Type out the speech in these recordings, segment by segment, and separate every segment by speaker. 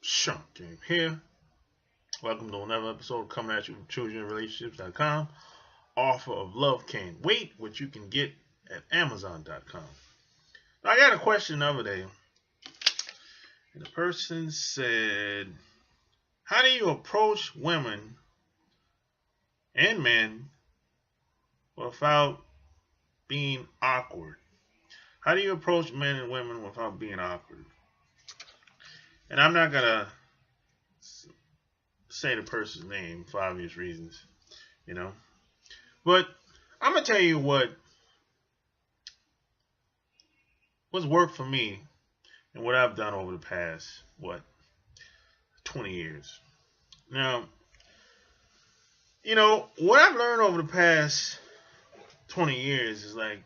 Speaker 1: Sean Game here. Welcome to another episode coming at you from chooseyourrelationships.com. Offer of love can't wait, which you can get at amazon.com. I got a question the other day, and the person said, how do you approach women and men without being awkward? How do you approach men and women without being awkward? And I'm not going to say the person's name for obvious reasons, you know. But I'm gonna tell you what's worked for me and what I've done over the past 20 years. Now, what I've learned over the past 20 years is like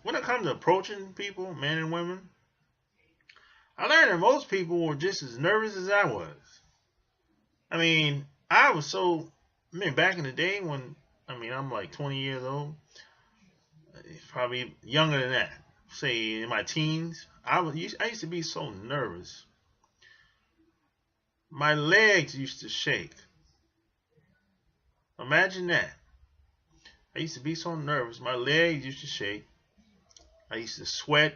Speaker 1: when it comes to approaching people, men and women, I learned that most people were just as nervous as I was. Back in the day when, I'm like 20 years old, probably younger than that, say in my teens, I used to be so nervous. My legs used to shake. Imagine that. I used to be so nervous. My legs used to shake. I used to sweat.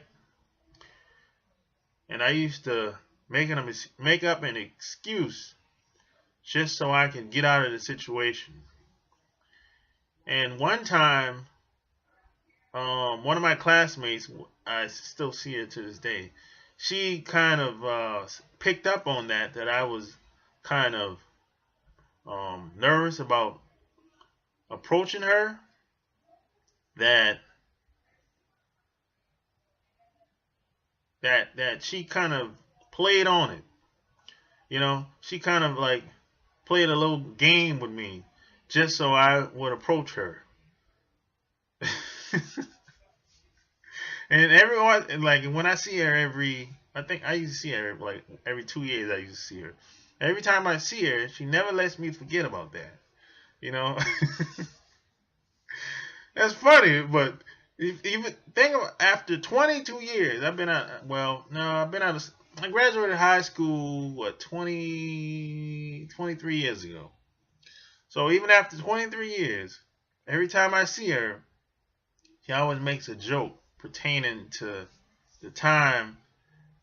Speaker 1: And I used to make up an excuse just so I could get out of the situation. And one time, one of my classmates, I still see her to this day, she kind of picked up on that I was kind of nervous about approaching her, that she kind of played on it. She kind of like played a little game with me just so I would approach her. And everyone, like, when I see her I think I used to see her like every 2 years. I used to see her. Every time I see her, she never lets me forget about that. That's funny, but even think of, after 22 years, I graduated high school, 23 years ago. So even after 23 years, every time I see her, she always makes a joke pertaining to the time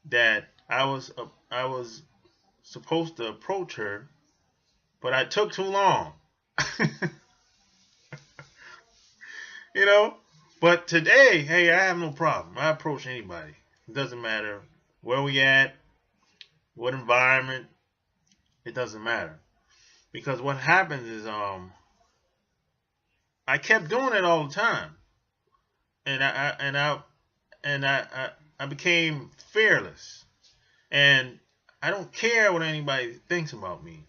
Speaker 1: that I was supposed to approach her, but I took too long. But today, hey, I have no problem. I approach anybody. It doesn't matter where we at, what environment. It doesn't matter. Because what happens is I kept doing it all the time. And I became fearless. And I don't care what anybody thinks about me.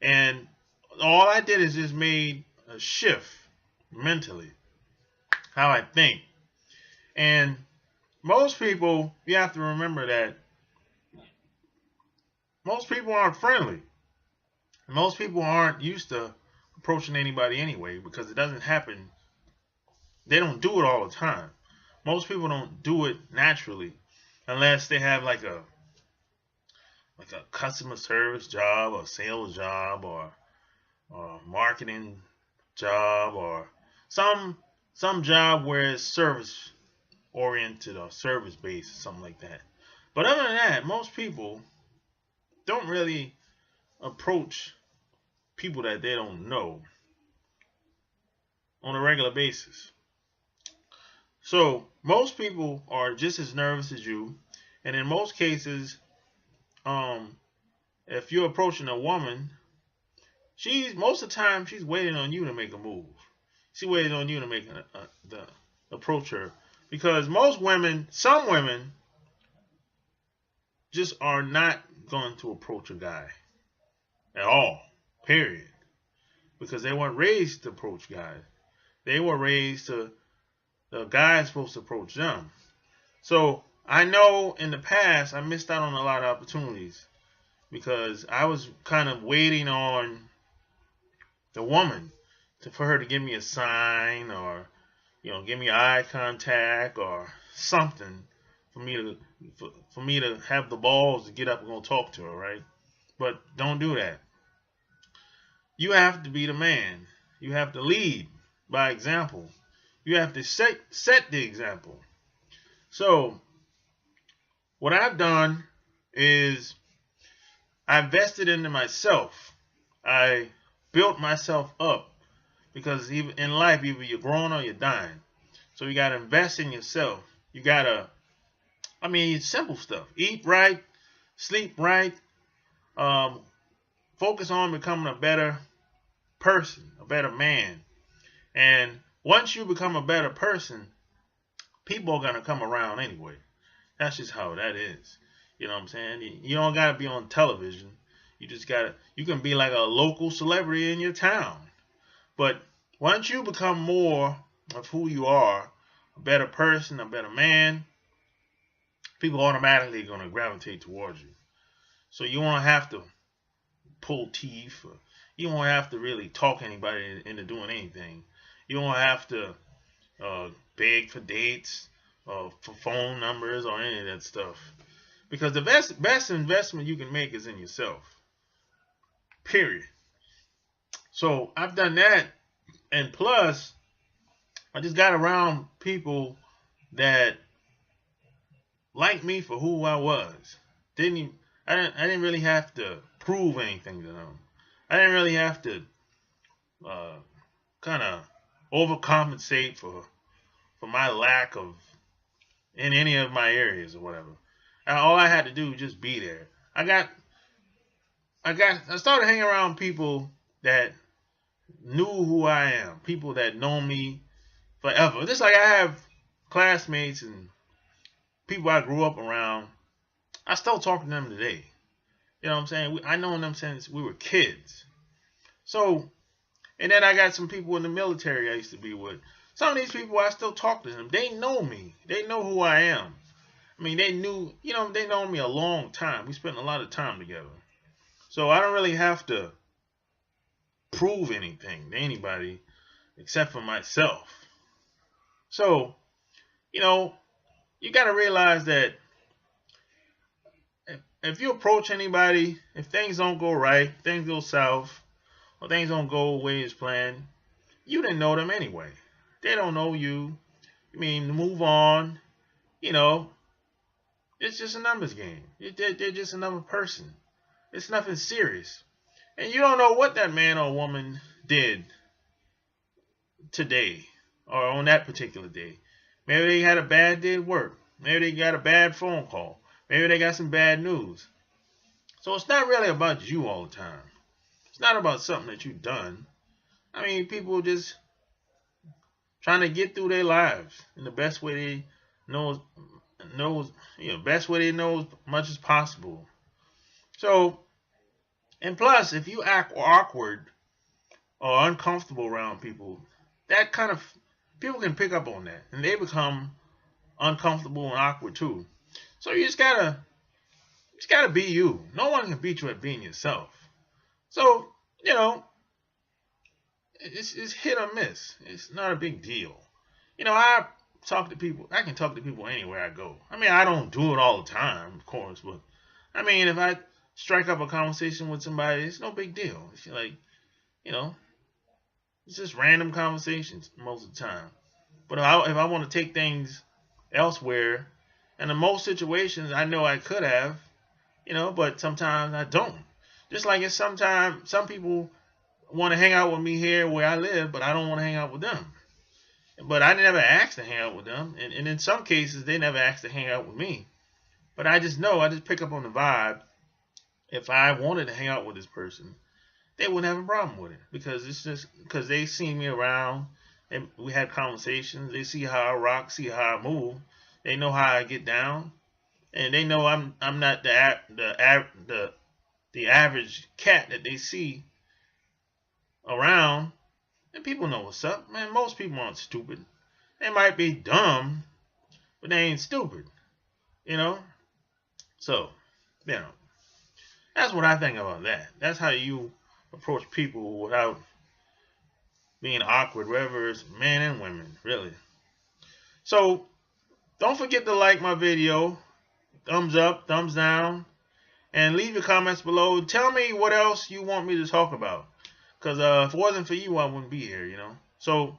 Speaker 1: And all I did is just made a shift mentally, how I think. And most people, you have to remember that most people aren't friendly. Most people aren't used to approaching anybody anyway, because it doesn't happen. They don't do it all the time. Most people don't do it naturally unless they have like a customer service job or sales job or marketing job or some job where it's service oriented or service based or something like that. But other than that, most people don't really approach people that they don't know on a regular basis. So most people are just as nervous as you, and in most cases, if you're approaching a woman, most of the time she's waiting on you to make a move. She's waiting on you to make the approach her, because some women, just are not going to approach a guy at all. Period. Because they weren't raised to approach guys. They were raised to the guy's supposed to approach them. So I know in the past I missed out on a lot of opportunities because I was kind of waiting on the woman for her to give me a sign or give me eye contact or something for me to have the balls to get up and go talk to her, right? But don't do that. You have to be the man. You have to lead by example. You have to set the example. So what I've done is I invested into myself. I built myself up because even in life, either you're growing or you're dying. So you got to invest in yourself. You got to, it's simple stuff. Eat right, sleep right, focus on becoming a better person, a better man. And once you become a better person, people are going to come around anyway. That's just how that is. You know what I'm saying? You don't got to be on television. You just got to, you can be like a local celebrity in your town. But once you become more of who you are, a better person, a better man, people automatically going to gravitate towards you. So you won't have to pull teeth. Or you won't have to really talk anybody into doing anything. You won't have to beg for dates, for phone numbers, or any of that stuff. Because the best investment you can make is in yourself. Period. So I've done that. And plus, I just got around people that liked me for who I was. I didn't really have to prove anything to them. I didn't really have to kind of overcompensate for my lack of in any of my areas or whatever. All I had to do was just be there. I started hanging around people that knew who I am, people that know me forever. Just like I have classmates and people I grew up around, I still talk to them today. You know what I'm saying? I know them since we were kids. So, and then I got some people in the military I used to be with. Some of these people, I still talk to them. They know me. They know who I am. They knew, they know me a long time. We spent a lot of time together. So I don't really have to prove anything to anybody except for myself. So, you got to realize that if you approach anybody, if things don't go right, things go south, or things don't go the way it's planned, you didn't know them anyway. They don't know you. Move on. It's just a numbers game. They're just another person. It's nothing serious. And you don't know what that man or woman did today or on that particular day. Maybe they had a bad day at work. Maybe they got a bad phone call. Maybe they got some bad news. So it's not really about you all the time. It's not about something that you've done. People just trying to get through their lives in the best way they know, best way they know as much as possible. So, and plus, if you act awkward or uncomfortable around people, that kind of, people can pick up on that, and they become uncomfortable and awkward too. So you just gotta be you. No one can beat you at being yourself. So, it's hit or miss. It's not a big deal. I talk to people. I can talk to people anywhere I go. I don't do it all the time, of course, but if I strike up a conversation with somebody, it's no big deal. It's like, it's just random conversations most of the time. But if I want to take things elsewhere, and in most situations, I know I could have, but sometimes I don't. Just like it's sometimes some people want to hang out with me here where I live, but I don't want to hang out with them. But I never asked to hang out with them. And in some cases, they never asked to hang out with me. But I just pick up on the vibe. If I wanted to hang out with this person, they wouldn't have a problem with it. Because they see me around, and we had conversations. They see how I rock, see how I move. They know how I get down. And they know I'm not the average cat that they see around. And people know what's up. Man, most people aren't stupid. They might be dumb, but they ain't stupid. So, that's what I think about that. That's how you approach people without being awkward, whether it's men and women, really. So, Don't forget to like my video. Thumbs up, thumbs down. And leave your comments below. Tell me what else you want me to talk about. Because if it wasn't for you, I wouldn't be here, you know. So,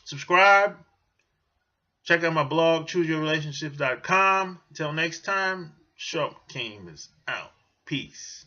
Speaker 1: subscribe. Check out my blog, chooseyourrelationships.com. Until next time, Overcame is out. Peace.